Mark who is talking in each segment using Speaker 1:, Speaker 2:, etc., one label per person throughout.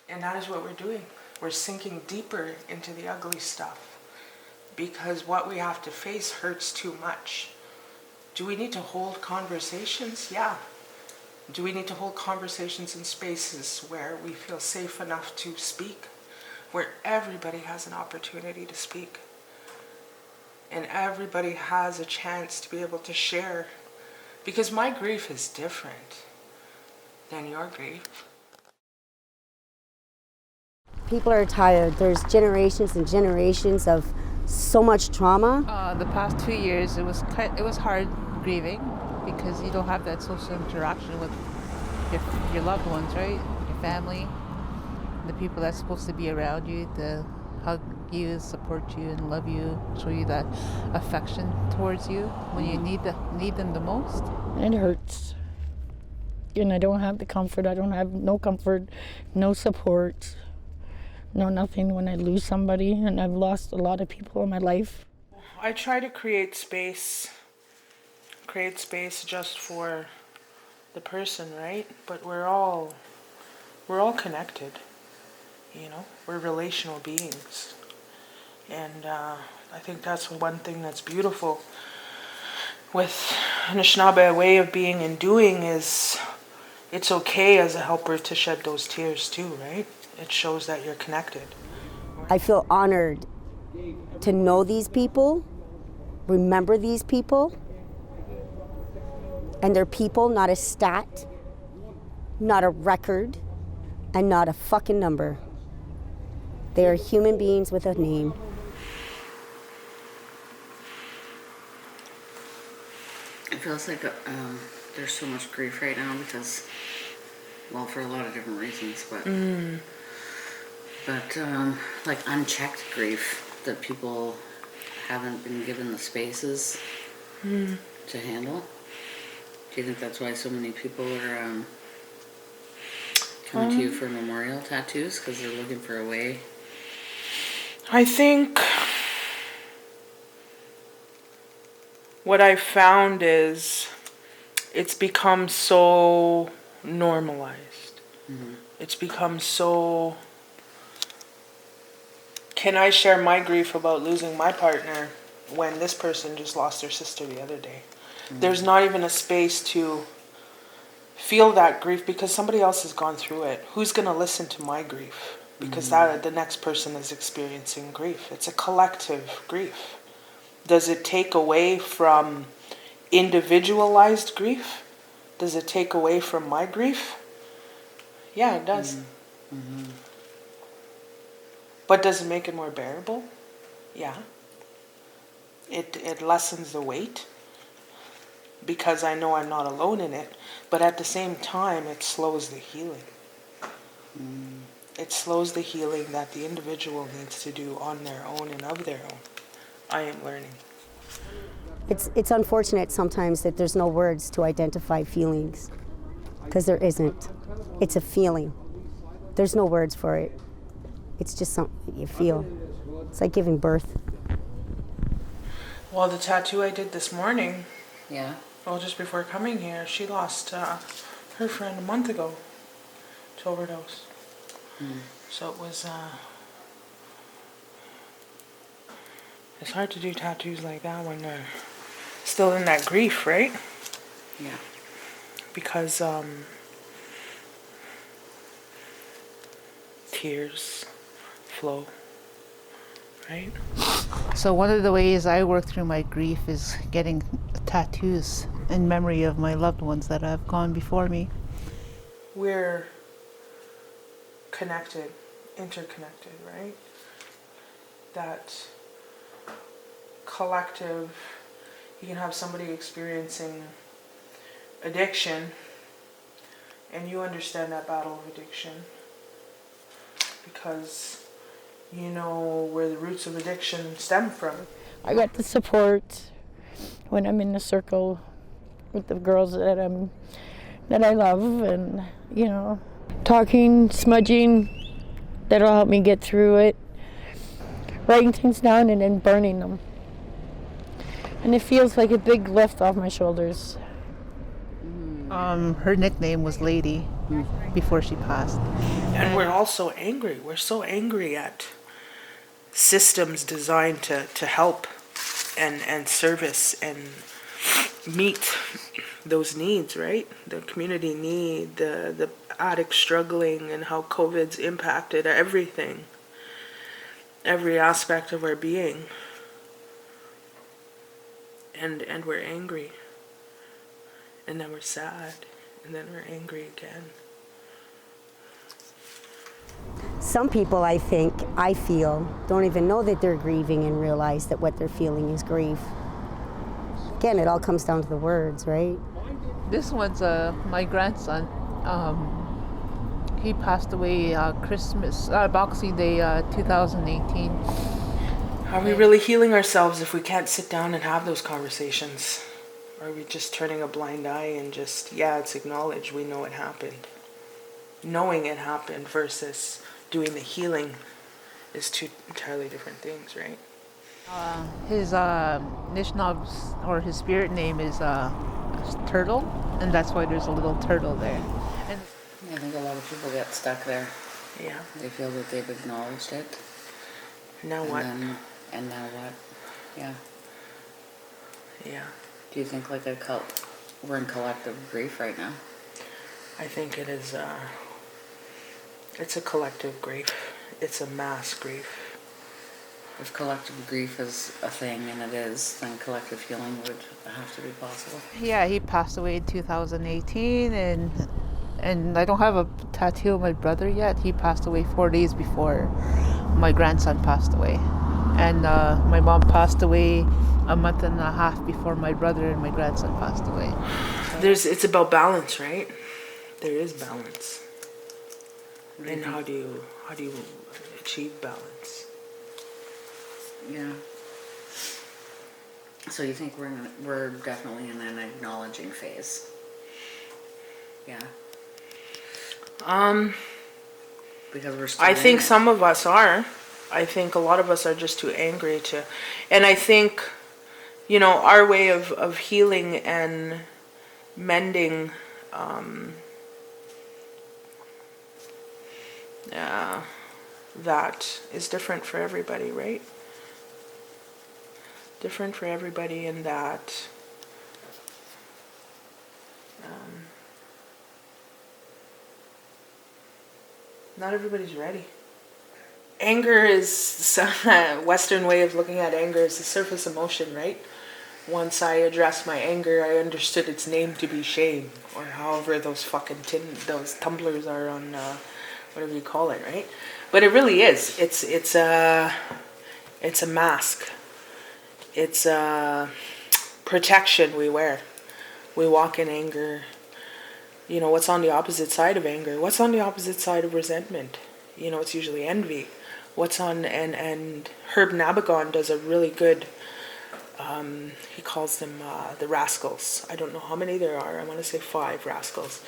Speaker 1: And that is what we're doing. We're sinking deeper into the ugly stuff because what we have to face hurts too much. Do we need to hold conversations? Yeah. Do we need to hold conversations in spaces where we feel safe enough to speak, where everybody has an opportunity to speak, and everybody has a chance to be able to share? Because my grief is different than your grief.
Speaker 2: People are tired. There's generations and generations of so much trauma.
Speaker 3: The past 2 years, it was hard grieving because you don't have that social interaction with your loved ones, right? Your family, the people that's supposed to be around you, to hug you, support you, and love you, show you that affection towards you when you need them the most.
Speaker 4: It hurts. And I don't have the comfort. I don't have no comfort, no support, no nothing when I lose somebody, and I've lost a lot of people in my life.
Speaker 1: I try to create space just for the person, right? But we're all connected, you know? We're relational beings. And I think that's one thing that's beautiful with an Anishinaabe way of being and doing is it's okay as a helper to shed those tears too, right? It shows that you're connected.
Speaker 2: I feel honored to know these people, remember these people, and they're people, not a stat, not a record, and not a fucking number. They are human beings with a name.
Speaker 5: It feels like there's so much grief right now because, well, for a lot of different reasons, but like unchecked grief that people haven't been given the spaces to handle. Do you think that's why so many people are coming to you for memorial tattoos because they're looking for a way?
Speaker 1: I think what I've found is it's become so normalized. Mm-hmm. It's become so... Can I share my grief about losing my partner when this person just lost their sister the other day? Mm-hmm. There's not even a space to feel that grief because somebody else has gone through it. Who's going to listen to my grief? Because the next person is experiencing grief. It's a collective grief. Does it take away from individualized grief? Does it take away from my grief? Yeah, it does. Mm-hmm. But does it make it more bearable? Yeah. It lessens the weight because I know I'm not alone in it. But at the same time, it slows the healing. It slows the healing that the individual needs to do on their own and of their own. I am learning.
Speaker 2: It's unfortunate sometimes that there's no words to identify feelings, because there isn't. It's a feeling. There's no words for it. It's just something you feel. It's like giving birth.
Speaker 1: Well, the tattoo I did this morning, just before coming here, she lost her friend a month ago to overdose. So it was, it's hard to do tattoos like that when they're still in that grief, right?
Speaker 5: Yeah.
Speaker 1: Because tears flow, right?
Speaker 3: So one of the ways I work through my grief is getting tattoos in memory of my loved ones that have gone before me.
Speaker 1: We're connected, interconnected, right? That collective, you can have somebody experiencing addiction and you understand that battle of addiction because you know where the roots of addiction stem from.
Speaker 4: I got the support when I'm in the circle with the girls that I love, and talking, smudging, that'll help me get through it. Writing things down and then burning them. And it feels like a big lift off my shoulders.
Speaker 3: Her nickname was Lady. before she passed.
Speaker 1: And we're also angry. We're so angry at systems designed to help and service and meet those needs, right? The community need, the addict struggling, and how COVID's impacted everything, every aspect of our being. And we're angry. And then we're sad. And then we're angry again.
Speaker 2: Some people, I feel, don't even know that they're grieving and realize that what they're feeling is grief. Again, it all comes down to the words, right?
Speaker 3: This one's my grandson. He passed away Boxing Day 2018.
Speaker 1: Are we really healing ourselves if we can't sit down and have those conversations? Or are we just turning a blind eye and just, yeah, it's acknowledged, we know it happened. Knowing it happened versus doing the healing is two entirely different things, right?
Speaker 3: His Nishnab's, or his spirit name is Turtle, and that's why there's a little turtle there. And
Speaker 5: I think a lot of people get stuck there.
Speaker 1: Yeah.
Speaker 5: They feel that they've acknowledged it.
Speaker 1: Now what?
Speaker 5: And now what? Yeah.
Speaker 1: Yeah.
Speaker 5: Do you think like we're in collective grief right now?
Speaker 1: I think it is, it's a collective grief. It's a mass grief.
Speaker 5: If collective grief is a thing, and it is, then collective healing would have to be possible.
Speaker 3: yeah, he passed away in 2018, and I don't have a tattoo of my brother yet. He passed away 4 days before my grandson passed away. And my mom passed away a month and a half before my brother and my grandson passed away.
Speaker 1: It's about balance, right? There is balance. And how do you achieve balance?
Speaker 5: Yeah. So you think we're definitely in an acknowledging phase? Yeah. Because we're still
Speaker 1: I think
Speaker 5: in it.
Speaker 1: some of us are. I think a lot of us are just too angry to. And I think, our way of healing and mending, that is different for everybody, right? Different for everybody in that not everybody's ready. Anger is a Western way of looking at anger is the surface emotion, right? Once I addressed my anger, I understood its name to be shame, or however those those tumblers are on whatever you call it, right? But it really is. It's a mask. It's a protection we wear. We walk in anger. What's on the opposite side of anger? What's on the opposite side of resentment? It's usually envy. What's on, and Herb Nabagon does a really good, he calls them the rascals. I don't know how many there are. I want to say 5 rascals.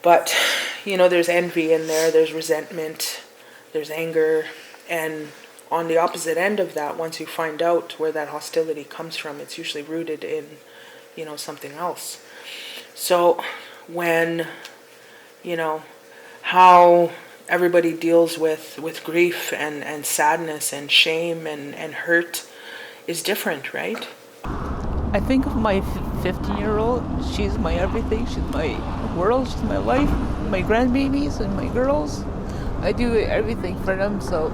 Speaker 1: But, there's envy in there, there's resentment, there's anger, and on the opposite end of that, once you find out where that hostility comes from, it's usually rooted in, something else. So when, how everybody deals with grief and sadness and shame and hurt is different, right?
Speaker 3: I think of my 15-year-old, she's my everything, she's my world, she's my life, my grandbabies and my girls. I do everything for them, so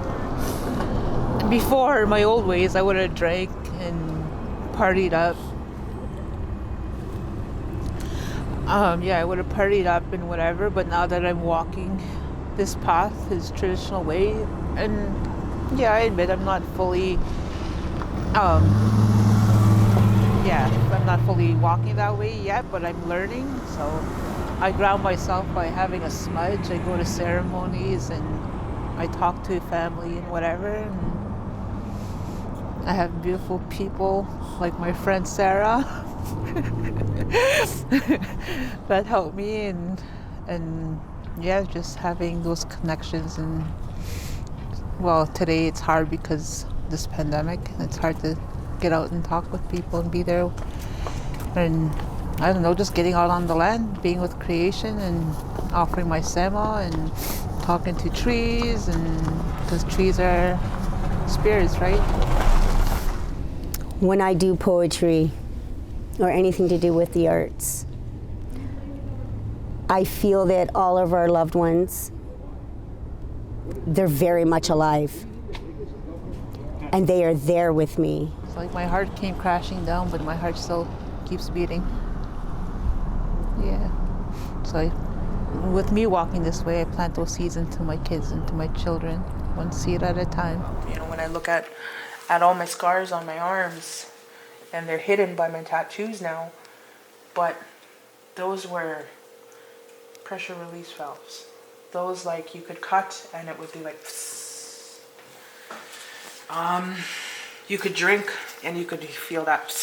Speaker 3: before my old ways, I would have drank and partied up. I would have partied up and whatever, but now that I'm walking this path, his traditional way, and I admit I'm not fully I'm not fully walking that way yet, but I'm learning. So I ground myself by having a smudge. I go to ceremonies and I talk to family and whatever. And I have beautiful people like my friend Sarah that help me, and just having those connections. And today it's hard because this pandemic. It's hard to get out and talk with people and be there and I don't know, just getting out on the land, being with creation and offering my sema and talking to trees, and because trees are spirits, right?
Speaker 2: When I do poetry or anything to do with the arts, I feel that all of our loved ones, they're very much alive. And they are there with me.
Speaker 3: It's like my heart came crashing down, but my heart still keeps beating. Yeah. So with me walking this way, I plant those seeds into my kids, into my children, one seed at a time.
Speaker 1: You know, when I look at all my scars on my arms, and they're hidden by my tattoos now, but those were pressure release valves. Those, like, you could cut and it would be like you could drink and you could feel that,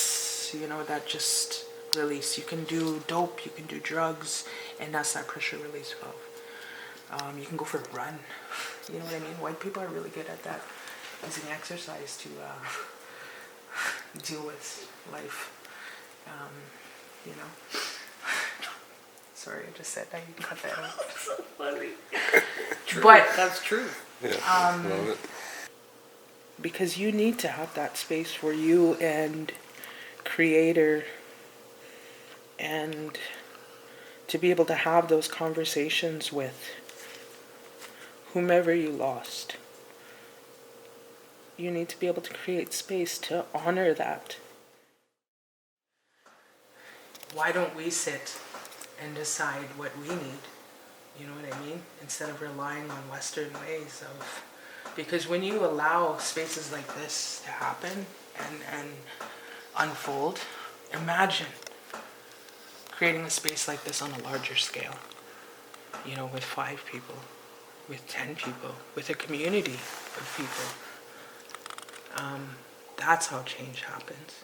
Speaker 1: you know, that just release. You can do dope, you can do drugs, and that's that pressure release valve. You can go for a run. You know what I mean? White people are really good at that, using exercise to deal with life. You know. Sorry, I just said that. You can cut that out.
Speaker 5: That's so funny. True.
Speaker 1: But
Speaker 5: that's true.
Speaker 6: Yeah, love it.
Speaker 1: because you need to have that space for you and creator, and to be able to have those conversations with whomever you lost. You need to be able to create space to honor that. Why don't we sit and decide what we need? You know what I mean? Instead of relying on Western ways of, because when you allow spaces like this to happen and unfold, imagine creating a space like this on a larger scale, you know, with 5 people, with 10 people, with a community of people. That's how change happens.